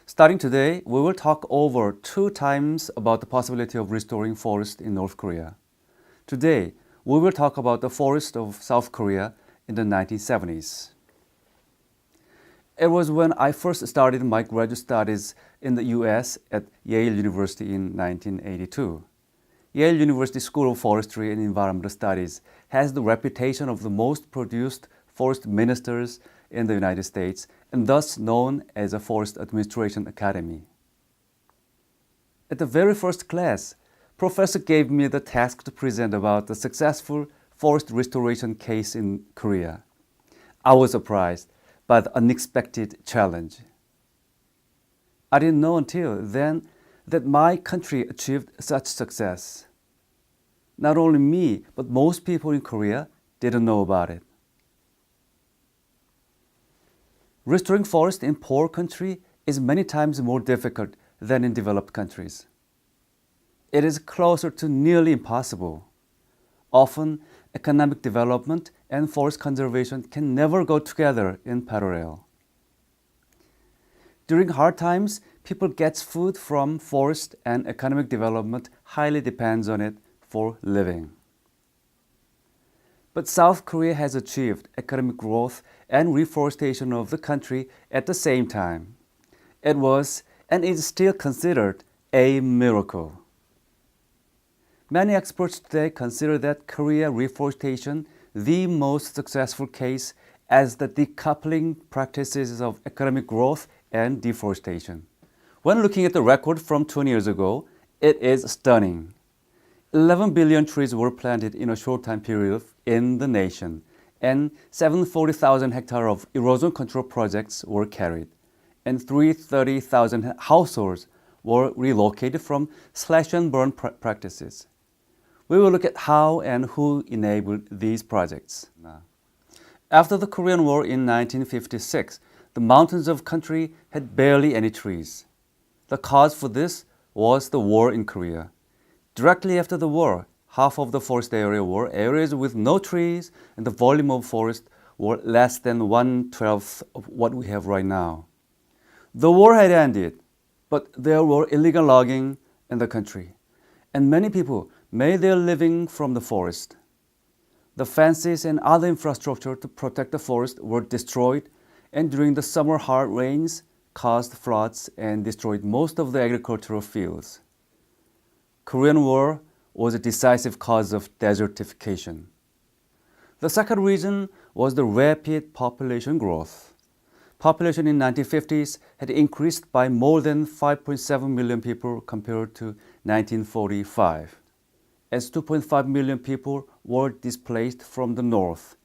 Starting today, we will talk over 2 times about the possibility of restoring forest in North Korea. Today, we will talk about the forest of South Korea in the 1970s. It was when I first started my graduate studies in the US at Yale University in 1982. Yale University School of Forestry and Environmental Studies has the reputation of the most produced forest ministers in the United States and thus known as a Forest Administration Academy. At the very first class, professor gave me the task to present about the successful forest restoration case in Korea. I was surprised by the unexpected challenge. I didn't know until then that my country achieved such success. Not only me, but most people in Korea didn't know about it. Restoring forest in poor country is many times more difficult than in developed countries. It is closer to nearly impossible. Often, economic development and forest conservation can never go together in parallel. During hard times, people get food from forest and economic development highly depends on it for living. But South Korea has achieved economic growth and reforestation of the country at the same time. It was and is still considered a miracle. Many experts today consider that Korea reforestation the most successful case as the decoupling practices of economic growth and deforestation. When looking at the record from 20 years ago, it is stunning. 11 billion trees were planted in a short time period in the nation, and 740,000 hectares of erosion control projects were carried, and 330,000 households were relocated from slash and burn practices. We will look at how and who enabled these projects. After the Korean War in 1956, the mountains of country had barely any trees. The cause for this was the war in Korea. Directly after the war, half of the forest area were areas with no trees, and the volume of forest were less than 1/12 of what we have right now. The war had ended, but there were illegal logging in the country, and many people made their living from the forest. The fences and other infrastructure to protect the forest were destroyed, and during the summer hard rains caused floods and destroyed most of the agricultural fields. Korean War was a decisive cause of desertification. The second reason was the rapid population growth. Population in 1950s had increased by more than 5.7 million people compared to 1945, as 2.5 million people were displaced from the north,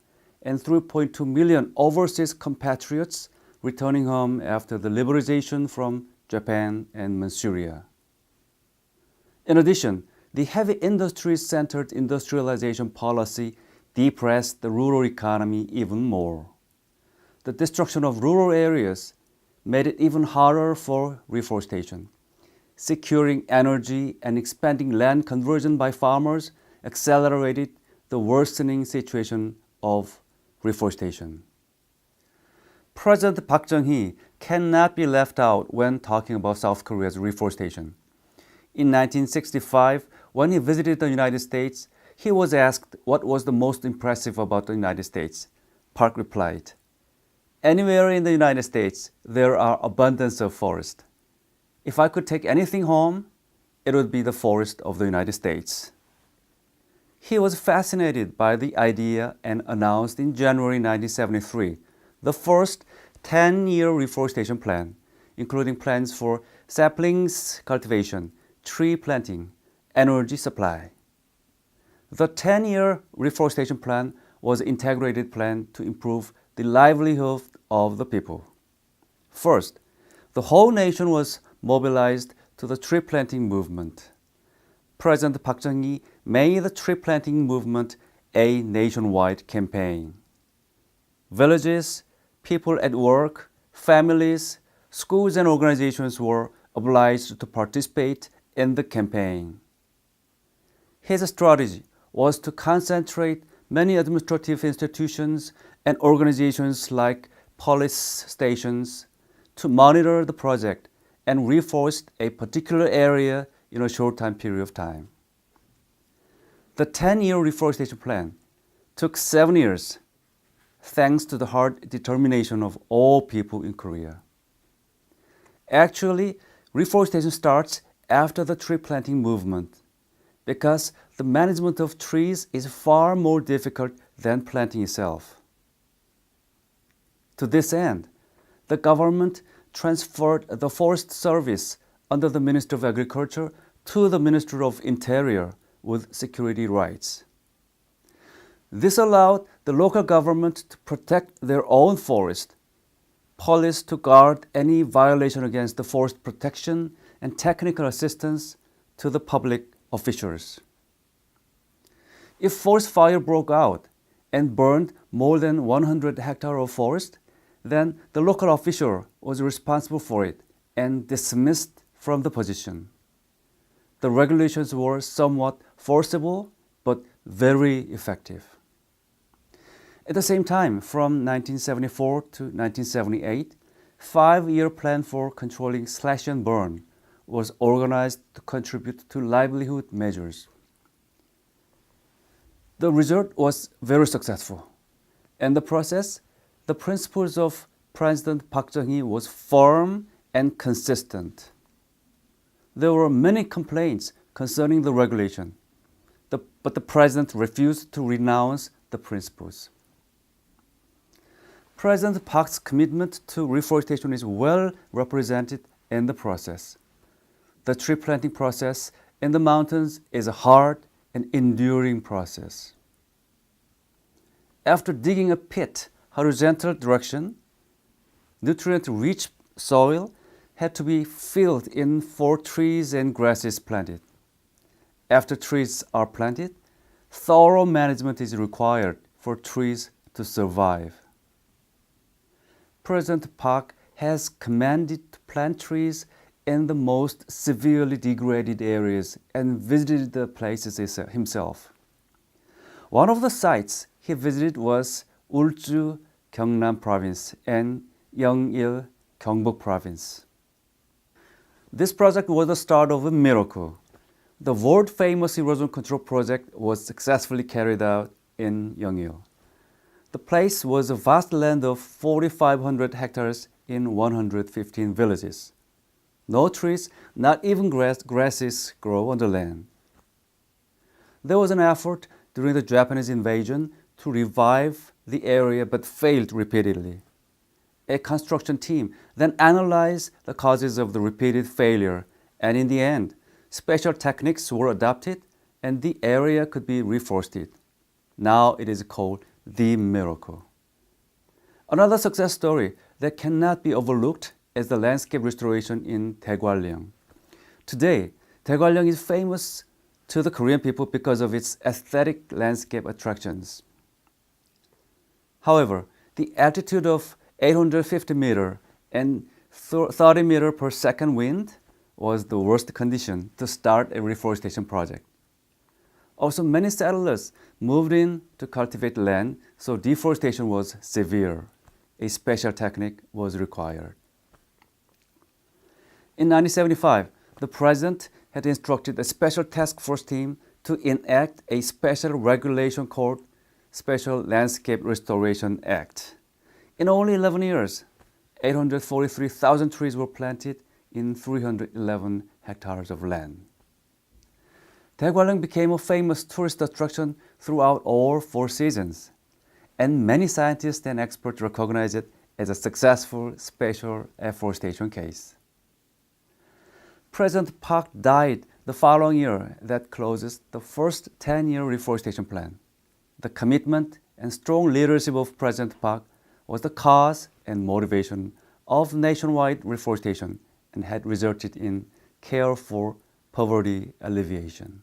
and 3.2 million overseas compatriots returning home after the liberalization from Japan and Manchuria. In addition, the heavy industry-centered industrialization policy depressed the rural economy even more. The destruction of rural areas made it even harder for reforestation. Securing energy and expanding land conversion by farmers accelerated the worsening situation of reforestation. President Park Chung-hee cannot be left out when talking about South Korea's reforestation. In 1965, when he visited the United States, he was asked what was the most impressive about the United States. Park replied, "Anywhere in the United States, there are abundance of forest. If I could take anything home, it would be the forest of the United States." He was fascinated by the idea and announced in January 1973 the first 10-year reforestation plan, including plans for saplings cultivation, tree planting, energy supply. The 10-year reforestation plan was an integrated plan to improve the livelihood of the people. First, the whole nation was mobilized to the tree planting movement. President Park Chung-hee made the tree planting movement a nationwide campaign. Villages, people at work, families, schools and organizations were obliged to participate in the campaign. His strategy was to concentrate many administrative institutions and organizations like police stations to monitor the project and reforest a particular area in a short time period of time. The 10-year reforestation plan took 7 years, thanks to the hard determination of all people in Korea. Actually, reforestation starts after the tree planting movement because the management of trees is far more difficult than planting itself. To this end, the government transferred the Forest Service under the Ministry of Agriculture to the Ministry of Interior with security rights. This allowed the local government to protect their own forest, police to guard any violation against the forest protection, and technical assistance to the public officials. If forest fire broke out and burned more than 100 hectares of forest, then the local official was responsible for it and dismissed from the position. The regulations were somewhat forcible but very effective. At the same time, from 1974 to 1978, 5-year plan for controlling slash and burn was organized to contribute to livelihood measures. The result was very successful. In the process, the principles of President Park Chung-hee was firm and consistent. There were many complaints concerning the regulation, but the president refused to renounce the principles. President Park's commitment to reforestation is well represented in the process. The tree planting process in the mountains is a hard and enduring process. After digging a pit horizontal direction, nutrient-rich soil had to be filled in for trees and grasses planted. After trees are planted, thorough management is required for trees to survive. President Park has commanded to plant trees in the most severely degraded areas and visited the places himself. One of the sites he visited was Ulju, Gyeongnam Province and Seong-il, Gyeongbuk Province. This project was the start of a miracle. The world-famous erosion control project was successfully carried out in Seong-il. The place was a vast land of 4,500 hectares in 115 villages. No trees, not even grasses grow on the land. There was an effort during the Japanese invasion to revive the area but failed repeatedly. A construction team then analyzed the causes of the repeated failure, and in the end, special techniques were adopted and the area could be reforested. Now it is called the miracle. Another success story that cannot be overlooked is the landscape restoration in Daegwallyeong. Today, Daegwallyeong is famous to the Korean people because of its aesthetic landscape attractions. However, the altitude of 850 meter and 30 meter per second wind was the worst condition to start a reforestation project. Also, many settlers moved in to cultivate land, so deforestation was severe. A special technique was required. In 1975, the president had instructed a special task force team to enact a special regulation called Special Landscape Restoration Act. In only 11 years, 843,000 trees were planted in 311 hectares of land. Daegwallyeong became a famous tourist attraction throughout all 4 seasons, and many scientists and experts recognize it as a successful special afforestation case. President Park died the following year. That closes the first 10-year reforestation plan. The commitment and strong leadership of President Park was the cause and motivation of nationwide reforestation and had resulted in care for poverty alleviation.